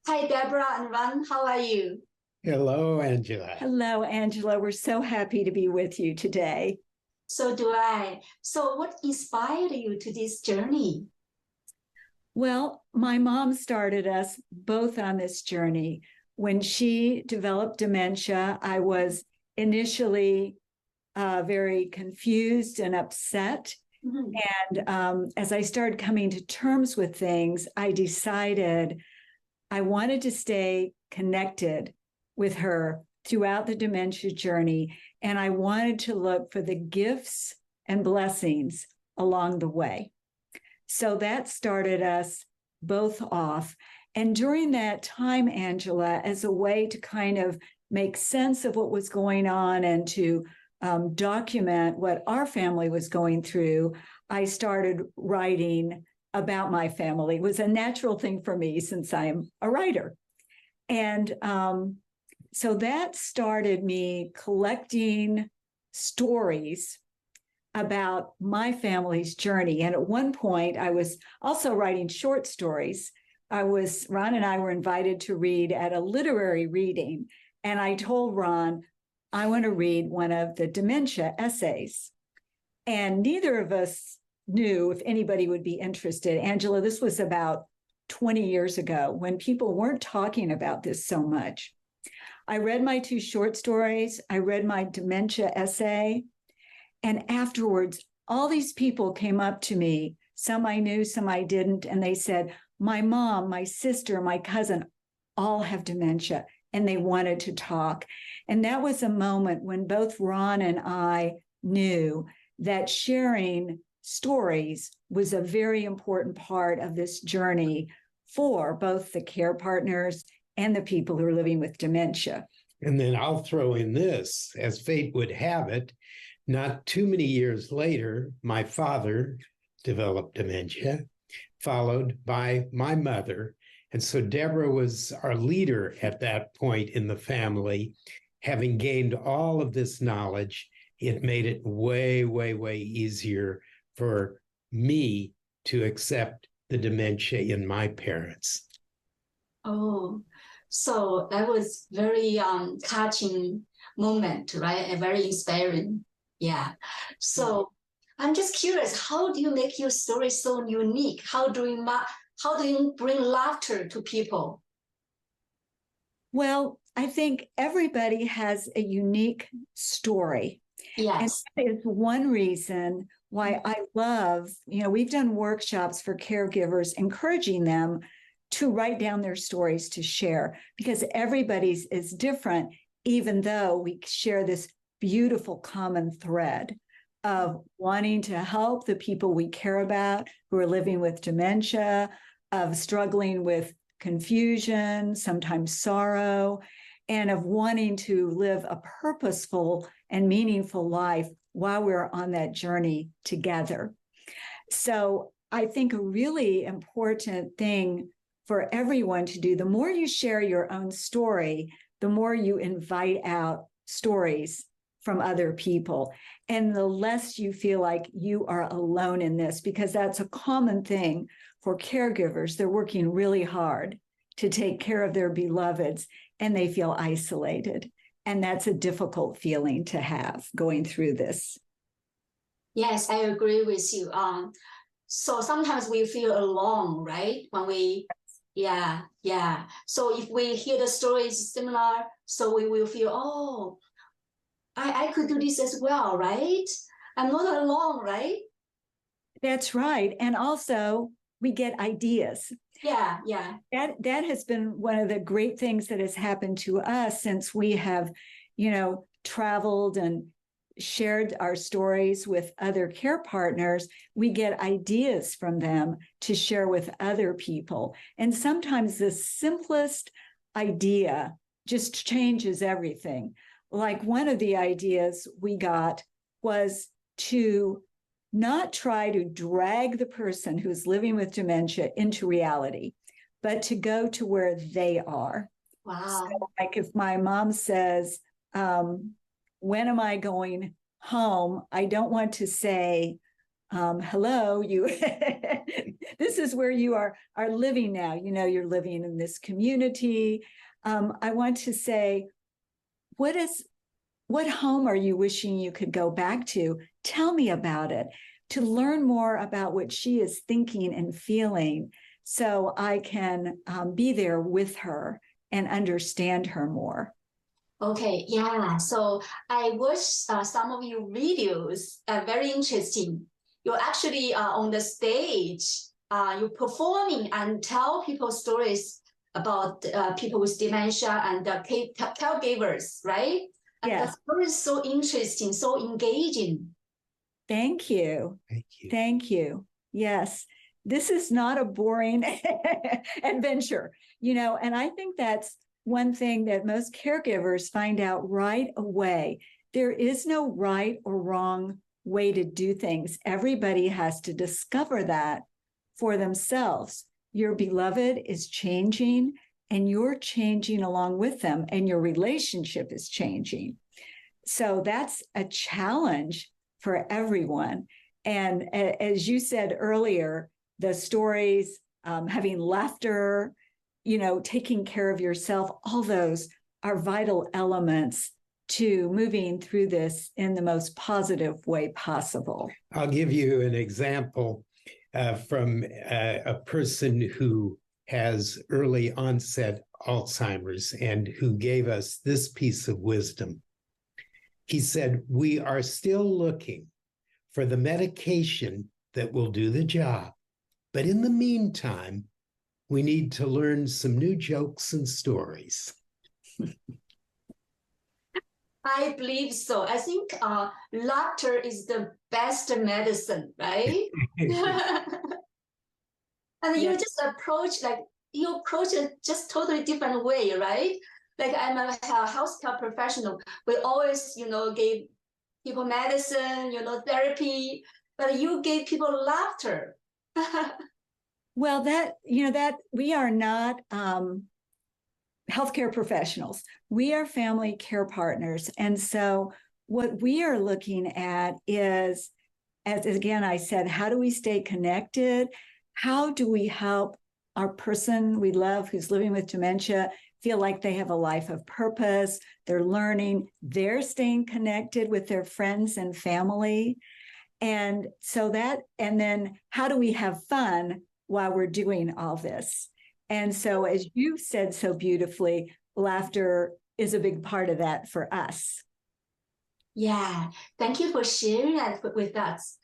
Hi, Deborah and Ron. How are you? Hello, Angela. Hello, Angela. We're so happy to be with you today. So do I. So, what inspired you to this journey? Well, my mom started us both on this journey. When she developed dementia, I was initially very confused and upset. Mhm. And as I started coming to terms with things, I decided I wanted to stay connected with her throughout the dementia journey. And I wanted to look for the gifts and blessings along the way. So that started us both off. And during that time, Angela, as a way to kind of make sense of what was going on and to document what our family was going through, I started writing about my family. It was a natural thing for me since I am a writer. And so that started me collecting stories about my family's journey. And at one point, I was also writing short stories. Ron and I were invited to read at a literary reading. And I told Ron, I want to read one of the dementia essays. And neither of us knew if anybody would be interested. Angela, this was about 20 years ago when people weren't talking about this so much. I read my two short stories. I read my dementia essay. And afterwards, all these people came up to me. Some I knew, some I didn't. And they said, my mom, my sister, my cousin all have dementia. And they wanted to talk. And that was a moment when both Ron and I knew that sharing stories was a very important part of this journey for both the care partners and the people who are living with dementia. And then I'll throw in this, as fate would have it, not too many years later, my father developed dementia, followed by my mother. And so Deborah was our leader at that point in the family. Having gained all of this knowledge, it made it way, way, way easier for me to accept the dementia in my parents. Oh, so that was very touching moment, right? And very inspiring. Yeah. So I'm just curious, how do you make your story so unique? How do you bring laughter to people? Well, I think everybody has a unique story. And Yes. that is one reason why I love, we've done workshops for caregivers, encouraging them to write down their stories to share because everybody's is different, even though we share this beautiful common thread of wanting to help the people we care about who are living with dementia, of struggling with confusion, sometimes sorrow, and of wanting to live a purposeful and meaningful life while we're on that journey together. So I think a really important thing for everyone to do, the more you share your own story, the more you invite out stories from other people, and the less you feel like you are alone in this, because that's a common thing for caregivers. They're working really hard to take care of their beloveds, and they feel isolated. And that's a difficult feeling to have going through this. Yes, I agree with you. So sometimes we feel alone, right? Yeah. So if we hear the stories similar, so we will feel, oh, I could do this as well, right? I'm not alone, right? That's right. And also, we get ideas. Yeah. That has been one of the great things that has happened to us since we have, traveled and shared our stories with other care partners. We get ideas from them to share with other people. And sometimes the simplest idea just changes everything. Like one of the ideas we got was to not try to drag the person who's living with dementia into reality, but to go to where they are. So, Wow. like if my mom says, when am I going home? I don't want to say, hello, you, this is where you are living now. You know, you're living in this community. I want to say, what home are you wishing you could go back to? Tell me about it, to learn more about what she is thinking and feeling, so I can be there with her and understand her more. Okay, yeah. So I watched some of your videos, very interesting. You're actually on the stage, you're performing and tell people stories about people with dementia and caregivers, right? And Yes. the story is so interesting, so engaging. Thank you. Thank you. Thank you. Yes. This is not a boring adventure, you know, and I think that's one thing that most caregivers find out right away. There is no right or wrong way to do things. Everybody has to discover that for themselves. Your beloved is changing, and you're changing along with them, and your relationship is changing. So that's a challenge for everyone. And as you said earlier, the stories, having laughter, you know, taking care of yourself, all those are vital elements to moving through this in the most positive way possible. I'll give you an example from a person who has early onset Alzheimer's and who gave us this piece of wisdom. He said, "We are still looking for the medication that will do the job. But in the meantime, we need to learn some new jokes and stories." I believe so. I think laughter is the best medicine, right? And you just approach it just totally different way, right? Like I'm a healthcare professional. We always, you know, give people medicine, you know, therapy, but you gave people laughter. Well, that, you know, that we are not healthcare professionals. We are family care partners. And so what we are looking at is, as again, I said, how do we stay connected? How do we help our person we love who's living with dementia feel like they have a life of purpose? They're learning, they're staying connected with their friends and family. And so that, and then how do we have fun while we're doing all this? And so, as you said so beautifully, laughter is a big part of that for us. Yeah, thank you for sharing that with us.